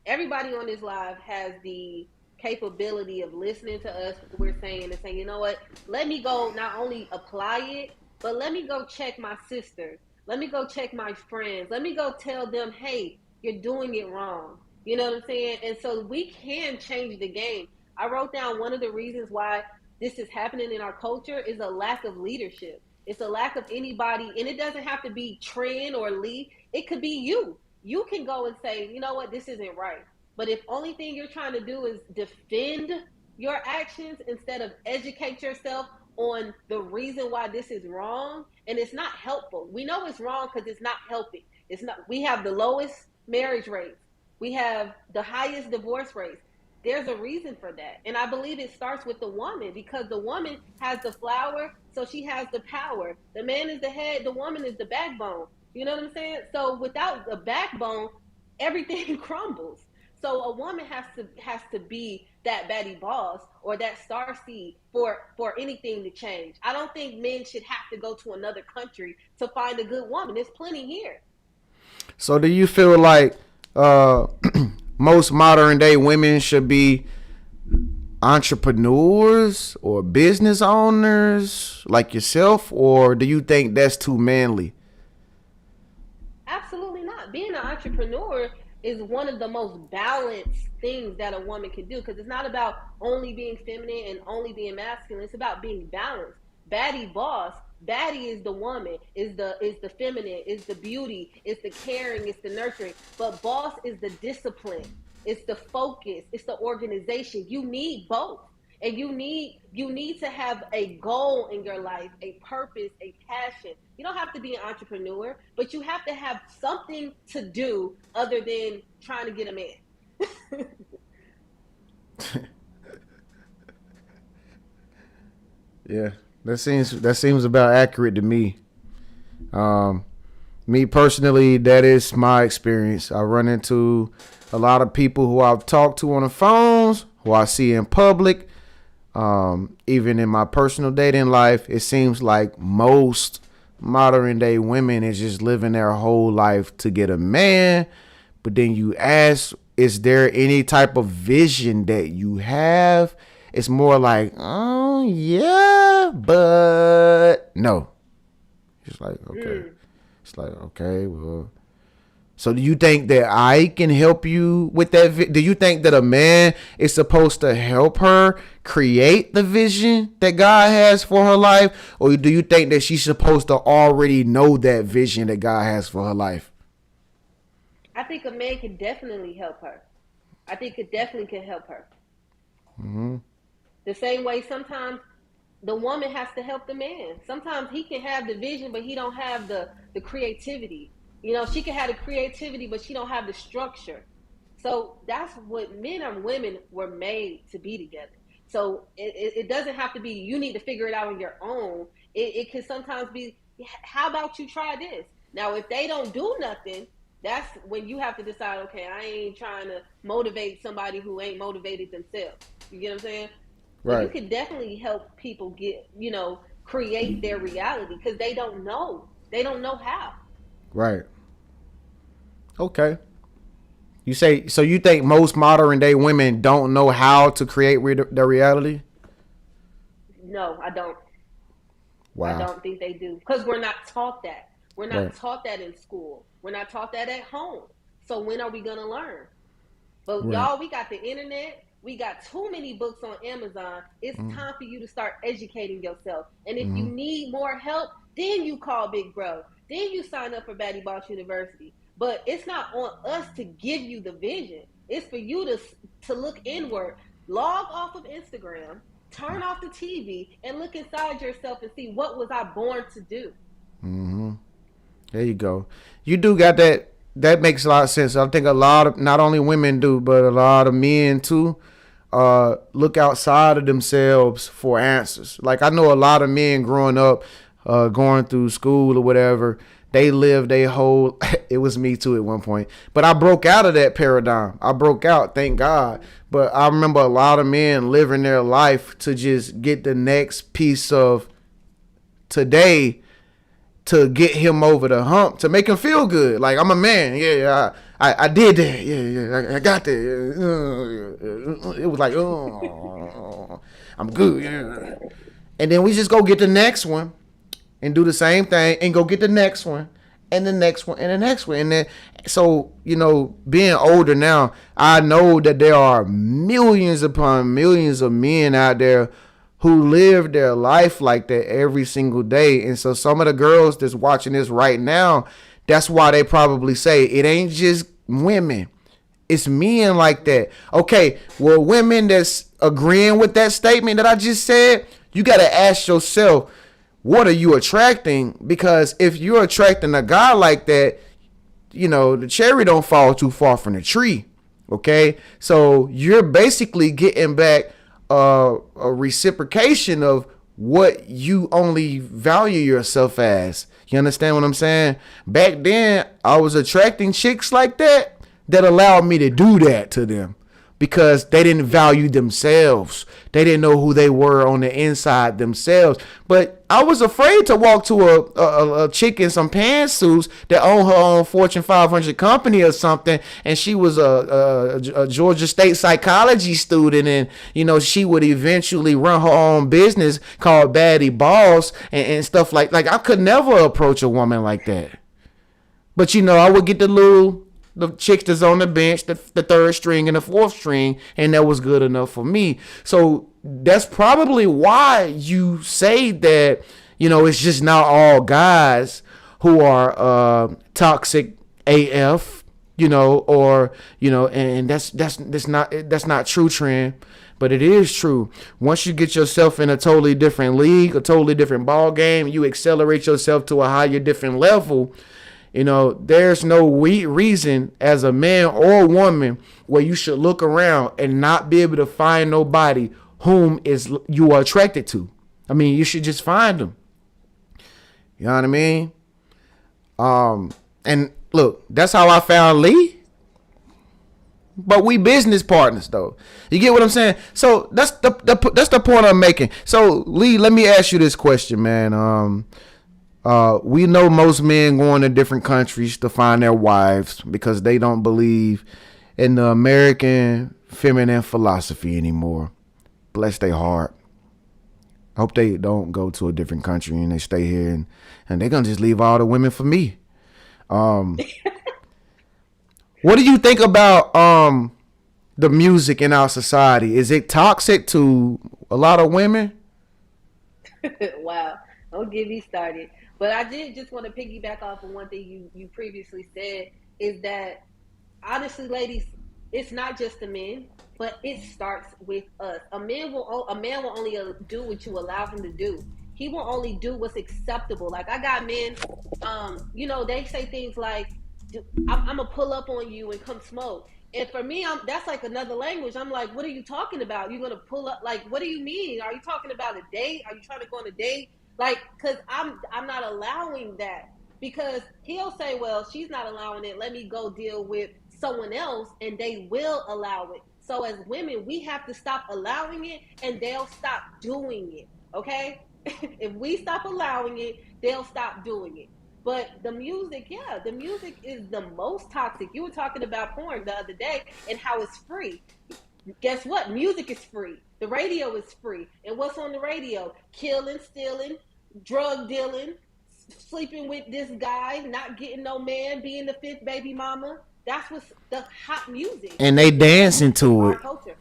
B: everybody on this live has the capability of listening to us, what we're saying, and saying, you know what, let me go not only apply it, but let me go check my sisters. Let me go check my friends. Let me go tell them, hey, you're doing it wrong. You know what I'm saying? And so we can change the game. I wrote down one of the reasons why this is happening in our culture is a lack of leadership. It's a lack of anybody, and it doesn't have to be trend or lead. It could be you. You can go and say, you know what, this isn't right. But if only thing you're trying to do is defend your actions instead of educate yourself on the reason why this is wrong, and it's not helpful. We know it's wrong because it's not helping. It's not. We have the lowest marriage rates. We have the highest divorce rates. There's a reason for that. And I believe it starts with the woman because the woman has the flower, so she has the power. The man is the head, the woman is the backbone. You know what I'm saying? So without the backbone, everything crumbles. So a woman has to be that baddie boss or that star seed for anything to change. I don't think men should have to go to another country to find a good woman. There's plenty here.
A: So do you feel like uh most modern day women should be entrepreneurs or business owners like yourself, or do you think that's too manly?
B: Absolutely not. Being an entrepreneur is one of the most balanced things that a woman can do because it's not about only being feminine and only being masculine. It's about being balanced. Baddie boss, baddie is the woman, is the feminine, is the beauty, is the caring, it's the nurturing. But boss is the discipline, it's the focus, it's the organization. You need both. And you need to have a goal in your life, a purpose, a passion. You don't have to be an entrepreneur, but you have to have something to do other than trying to get a man.
A: Yeah, that seems about accurate to me. Um, Me personally, that is my experience. I run into a lot of people who I've talked to on the phones, who I see in public. Even in my personal dating life, it seems like most modern day women is just living their whole life to get a man. But then you ask, is there any type of vision that you have? It's more like, oh yeah, but no. It's like, okay.
B: Mm.
A: It's like, okay, well. So do you think that I can help you with that? Do you think that a man is supposed to help her create the vision that God has for her life? Or do you think that she's supposed to already know that vision that God has for her life?
B: I think a man can definitely help her. I think it definitely can help her. The same way sometimes the woman has to help the man. Sometimes he can have the vision, but he don't have the creativity. She can have the creativity, but she don't have the structure. So that's what men and women were made to be together. So it doesn't have to be you need to figure it out on your own. It can sometimes be, how about you try this? Now, if they don't do nothing, that's when you have to decide, okay, I ain't trying to motivate somebody who ain't motivated themselves. You get what I'm saying? So you
A: Right.
B: can definitely help people create their reality because they don't know. They don't know how.
A: Right. Okay. You say so? You think most modern day women don't know how to create their reality?
B: No, I don't. I
A: Wow.
B: don't think they do because we're not taught that. We're
A: Right.
B: not taught that in school. We're not taught that at home. So when are we gonna learn? But
A: Right.
B: y'all, we got the internet. We got too many books on Amazon. It's time for you to start educating yourself. And if you need more help, then you call Big Bro. Then you sign up for Batty Boss University. But it's not on us to give you the vision. It's for you to look inward, log off of Instagram, turn off the TV, and look inside yourself and see what was I born to do.
A: There you go. You do got that. That makes a lot of sense. I think a lot of not only women do, but a lot of men too. Look outside of themselves for answers. Like I know a lot of men growing up, going through school or whatever. They lived a whole. It was me too at one point, but I broke out of that paradigm. I broke out, thank God. But I remember a lot of men living their life to just get the next piece of today to get him over the hump to make him feel good. Like I'm a man. Yeah, I did that. Yeah, I got that. It was like, oh, I'm good. Yeah. And then we just go get the next one and do the same thing and go get the next one and the next one and the next one. And then, so, being older now, I know that there are millions upon millions of men out there who live their life like that every single day. And so some of the girls that's watching this right now, that's why they probably say it ain't just women. It's men like that. Okay, well, women that's agreeing with that statement that I just said, you got to ask yourself, what are you attracting? Because if you're attracting a guy like that, the cherry don't fall too far from the tree. Okay, so you're basically getting back a reciprocation of what you only value yourself as. You understand what I'm saying? Back then, I was attracting chicks like that allowed me to do that to them because they didn't value themselves. They didn't know who they were on the inside themselves. But I was afraid to walk to a chick in some pantsuits that owned her own Fortune 500 company or something, and she was a Georgia State psychology student, and she would eventually run her own business called Baddie Boss and stuff like I could never approach a woman like that. But I would get the chicks that's on the bench, the third string and the fourth string, and that was good enough for me. So that's probably why you say that, it's just not all guys who are toxic AF, or and that's not true, trend. But it is true. Once you get yourself in a totally different league, a totally different ball game, you accelerate yourself to a higher, different level. There's no reason as a man or woman where you should look around and not be able to find nobody whom is you are attracted to. I mean, you should just find them. You know what I mean? And look, that's how I found Lee. But we business partners, though. You get what I'm saying? So that's the point I'm making. So Lee, let me ask you this question, man. We know most men going to different countries to find their wives because they don't believe in the American feminine philosophy anymore. Bless their heart. I hope they don't go to a different country and they stay here and they're gonna just leave all the women for me. What do you think about the music in our society? Is it toxic to a lot of women?
B: Wow, don't get me started. But I did just want to piggyback off of one thing you previously said is that honestly, ladies, it's not just the men, but it starts with us. A man will only do what you allow him to do. He will only do what's acceptable. Like I got men, they say things like, I'm gonna pull up on you and come smoke. And for me, that's like another language. I'm like, what are you talking about? You're gonna pull up? Like, what do you mean? Are you talking about a date? Are you trying to go on a date? Like, cause I'm not allowing that because he'll say, well, she's not allowing it. Let me go deal with someone else, and they will allow it. So as women, we have to stop allowing it, and they'll stop doing it. Okay? If we stop allowing it, they'll stop doing it. But the music, yeah, the music is the most toxic. You were talking about porn the other day and how it's free. Guess what? Music is free. The radio is free. And what's on the radio? Killing, stealing, drug dealing, sleeping with this guy, not getting no man, being the fifth baby mama. That's what's the hot music.
A: And they dancing to
B: our
A: it.
B: culture.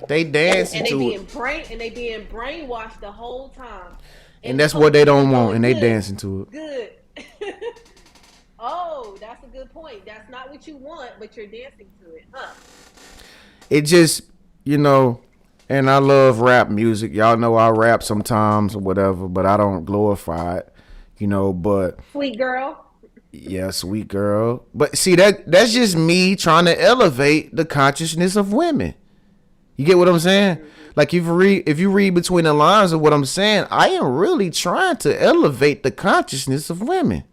A: They dancing
B: And they
A: to
B: being
A: it.
B: and they being brainwashed the whole time.
A: And that's what they don't want, and they
B: good,
A: dancing to it.
B: good. Oh, that's a good point. That's not what you want, but you're dancing to it, huh?
A: It just, and I love rap music. Y'all know I rap sometimes or whatever, but I don't glorify it, but
B: Sweet girl.
A: yeah, sweet girl. But see, that's just me trying to elevate the consciousness of women. You get what I'm saying? Like if you read between the lines of what I'm saying, I am really trying to elevate the consciousness of women.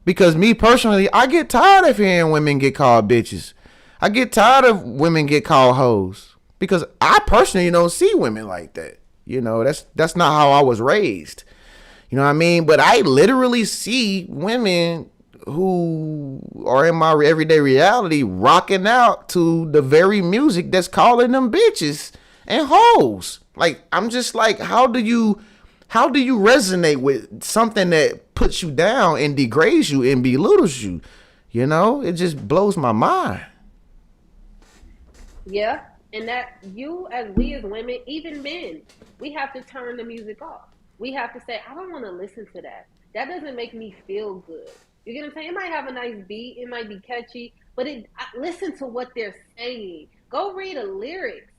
A: Because me personally, I get tired of hearing women get called bitches. I get tired of women get called hoes. Because I personally don't see women like that. That's not how I was raised. You know what I mean? But I literally see women who are in my everyday reality rocking out to the very music that's calling them bitches and hoes. Like, I'm just like, how do you resonate with something that puts you down and degrades you and belittles you? It just blows my mind.
B: Yeah. And that we as women, even men, we have to turn the music off. We have to say, I don't want to listen to that. That doesn't make me feel good. You get what I'm saying? It might have a nice beat, it might be catchy, but listen to what they're saying. Go read the lyrics.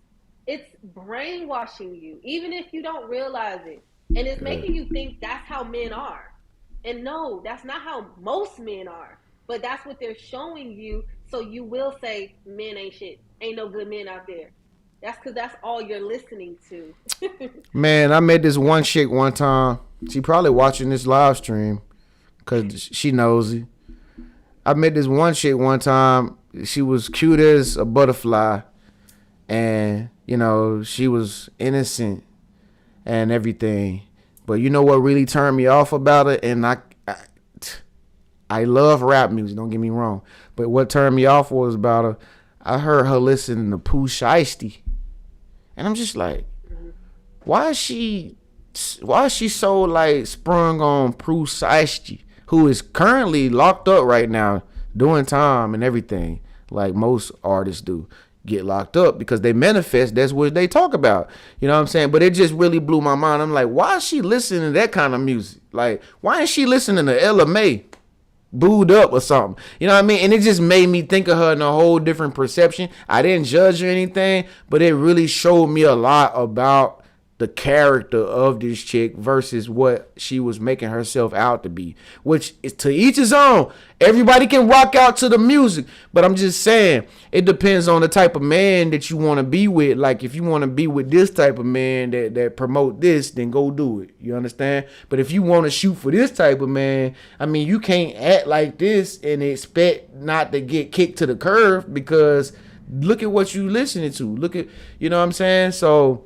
B: It's brainwashing you, even if you don't realize it. And it's making you think that's how men are. And no, that's not how most men are. But that's what they're showing you, so you will say, men ain't shit. Ain't no good men out there. That's because that's all you're listening to.
A: Man, I met this one chick one time. She probably watching this live stream because she nosy. I met this one chick one time. She was cute as a butterfly. And, she was innocent and everything. But you know what really turned me off about it? And I love rap music, don't get me wrong. But what turned me off was about her. I heard her listening to Pooh Shiesty. And I'm just like, why is she so like sprung on Pooh Shiesty, who is currently locked up right now doing time and everything, like most artists do. get locked up because they manifest. That's what they talk about. You know what I'm saying? But it just really blew my mind. I'm like, why is she listening to that kind of music? Like, why is she listening to Ella May? Booed up or something, you know what I mean? And it just made me think of her in a whole different perception. I didn't judge her or anything, but it really showed me a lot about the character of this chick versus what she was making herself out to be, which is to each his own. Everybody can rock out to the music, but I'm just saying it depends on the type of man that you want to be with. Like if you want to be with this type of man that promote this, then go do it. You understand? But if you want to shoot for this type of man, I mean, you can't act like this and expect not to get kicked to the curb because look at what you listening to. Look at, you know what I'm saying? So,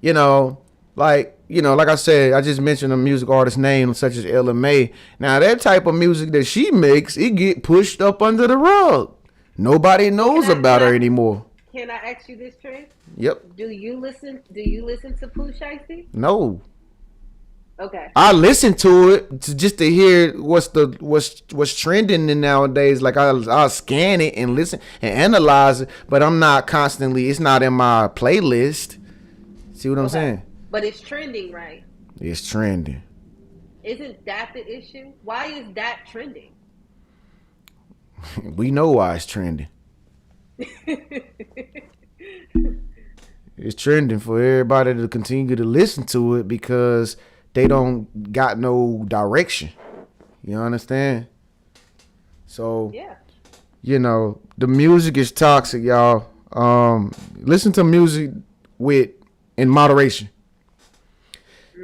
A: like I said, I just mentioned a music artist name such as Ella May. Now that type of music that she makes, it get pushed up under the rug. Nobody knows about her anymore.
B: Can I ask you this, Trent?
A: Yep.
B: Do you listen to Pooh Shiesty?
A: No.
B: Okay.
A: I listen to it just to hear what's trending in nowadays. Like I'll scan it and listen and analyze it, but I'm not constantly. It's not in my playlist. See what I'm saying?
B: But it's trending, right?
A: It's trending.
B: Isn't that the issue? Why is that trending?
A: We know why it's trending. It's trending for everybody to continue to listen to it because they don't got no direction. You understand? So, yeah. The music is toxic, y'all. Listen to music in moderation.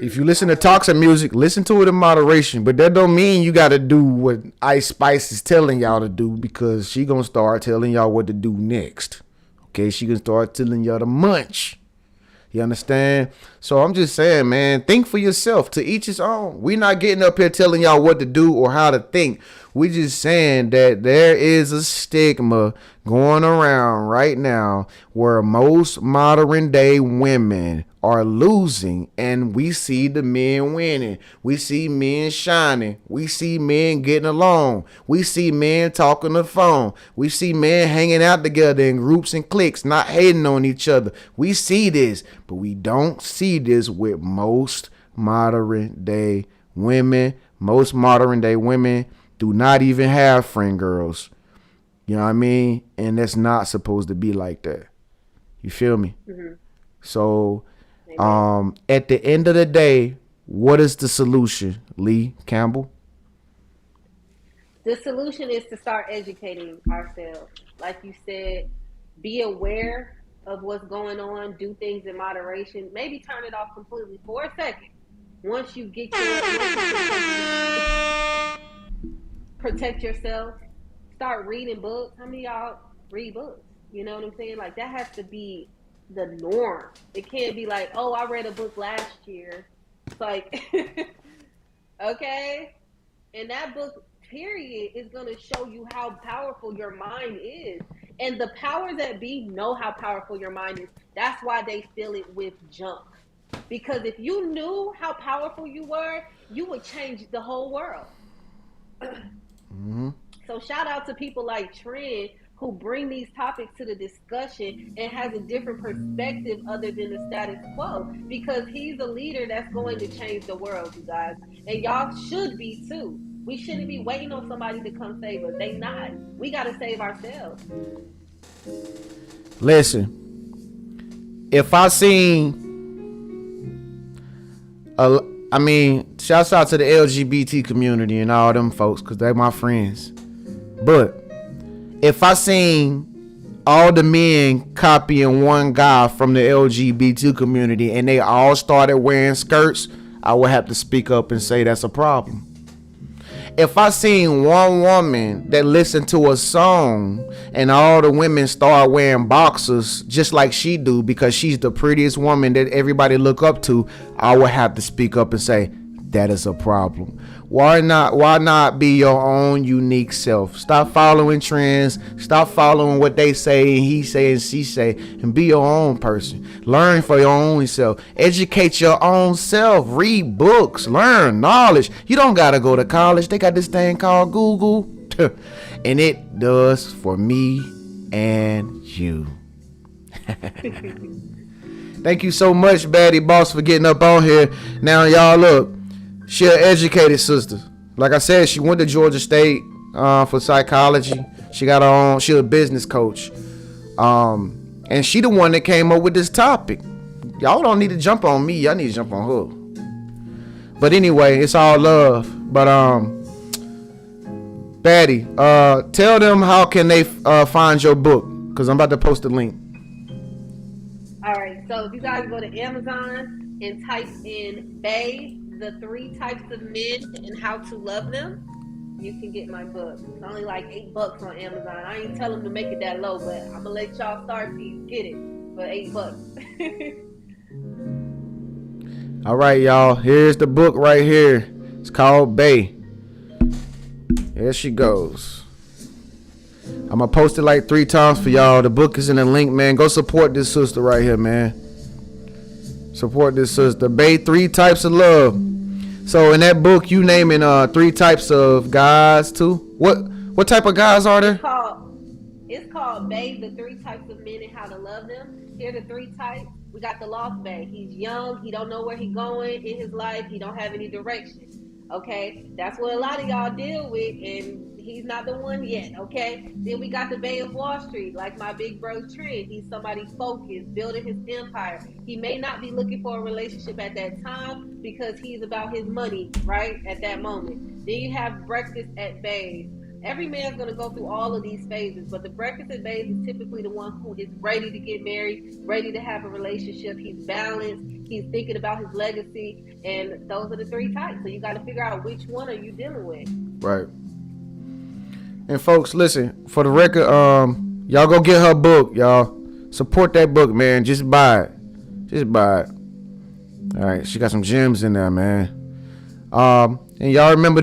A: If you listen to toxic music, listen to it in moderation. But that don't mean you got to do what Ice Spice is telling y'all to do because she going to start telling y'all what to do next. Okay, she going to start telling y'all to munch. You understand? So I'm just saying, man, think for yourself. To each his own. We're not getting up here telling y'all what to do or how to think. We just saying that there is a stigma going around right now where most modern day women are losing and we see the men winning. We see men shining. We see men getting along. We see men talking on the phone. We see men hanging out together in groups and cliques, not hating on each other. We see this, but we don't see this with most modern day women. Most modern day women do not even have friend girls. You know what I mean? And that's not supposed to be like that. You feel me? Mm-hmm. So, at the end of the day, what is the solution, Lee Campbell?
B: The solution is to start educating ourselves. Like you said, be aware of what's going on, do things in moderation, maybe turn it off completely for a second. Once you get protect yourself, start reading books. How many of y'all read books? You know what I'm saying? Like that has to be the norm. It can't be like, oh, I read a book last year. It's like, okay. And that book, period, is going to show you how powerful your mind is. And the powers that be know how powerful your mind is. That's why they fill it with junk. Because if you knew how powerful you were, you would change the whole world. Mm-hmm. So shout out to people like Trend who bring these topics to the discussion and has a different perspective other than the status quo, because he's a leader that's going to change the world, you guys. And y'all should be too. We shouldn't be waiting on somebody to come save us. They not. We got to save ourselves.
A: Listen, if I seen shouts out to the LGBT community and all them folks, because they're my friends. But if I seen all the men copying one guy from the LGBT community and they all started wearing skirts, I would have to speak up and say that's a problem. If I seen one woman that listened to a song and all the women start wearing boxers just like she do because she's the prettiest woman that everybody look up to, I would have to speak up and say that is a problem. Why not be your own unique self? Stop following trends. Stop following what they say and he say and she say, and be your own person. Learn for your own self. Educate your own self. Read books. Learn knowledge. You don't gotta go to college. They got this thing called Google, and it does for me and you. Thank you so much, Baddie Boss, for getting up on here. Now, y'all, look, she an educated sister. Like I said, she went to Georgia State for psychology. She got her own. She a business coach. And she the one that came up with this topic. Y'all don't need to jump on me. Y'all need to jump on her. But anyway, it's all love. But Baddie, tell them how can they find your book, because I'm about to post the link.
B: All right, so if you guys go to Amazon and type in Bae, the 3 types of men and how to love them, you can get my book. It's only like $8 on Amazon. I ain't tell them to make it that low, but I'm gonna let y'all start so you get it for $8.
A: All right, y'all. Here's the book right here. It's called Bae. Here she goes. I'm gonna post it like 3 times for y'all. The book is in the link, man. Go support this sister right here, man. Support this sister. Bae, 3 types of love. So in that book, you naming 3 types of guys too. What type of guys are there?
B: It's called Bae, the 3 types of men and how to love them. Here are the 3 types. We got the lost Bae. He's young. He don't know where he's going in his life. He don't have any direction. Okay, that's what a lot of y'all deal with, and he's not the one yet. Okay, then we got the Bae of Wall Street, like my big bro Trent. He's somebody focused, building his empire. He may not be looking for a relationship at that time because he's about his money right at that moment. Then you have breakfast at Bae. Every man's going to go through all of these phases, but the breakfast at Bae is typically the one who is ready to get married, ready to have a relationship. He's balanced. He's thinking about his legacy, and those are the 3 types. So you got to figure out which one are you dealing with.
A: Right. And folks, listen, for the record, y'all go get her book, y'all. Support that book, man. Just buy it. Just buy it. All right, she got some gems in there, man. And y'all remember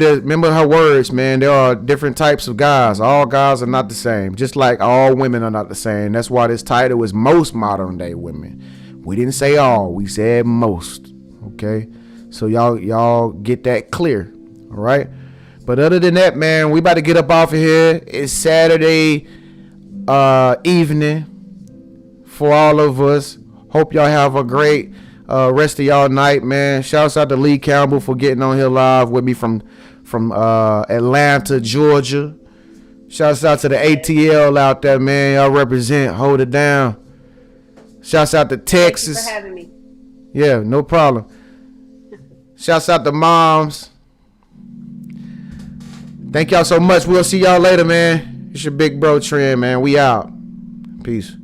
A: her words, man. There are different types of guys. All guys are not the same, just like all women are not the same. That's why this title is Most Modern Day Women. We didn't say all, we said most. Okay, so y'all get that clear. All right. But other than that, man, we about to get up off of here. It's Saturday evening for all of us. Hope y'all have a great rest of y'all night, man. Shouts out to Lee Campbell for getting on here live with me from Atlanta, Georgia. Shouts out to the ATL out there, man. Y'all represent. Hold it down. Shouts out to Texas.
B: Thank you for having me.
A: Yeah, no problem. Shouts out to moms. Thank y'all so much. We'll see y'all later, man. It's your big bro Trend, man. We out. Peace.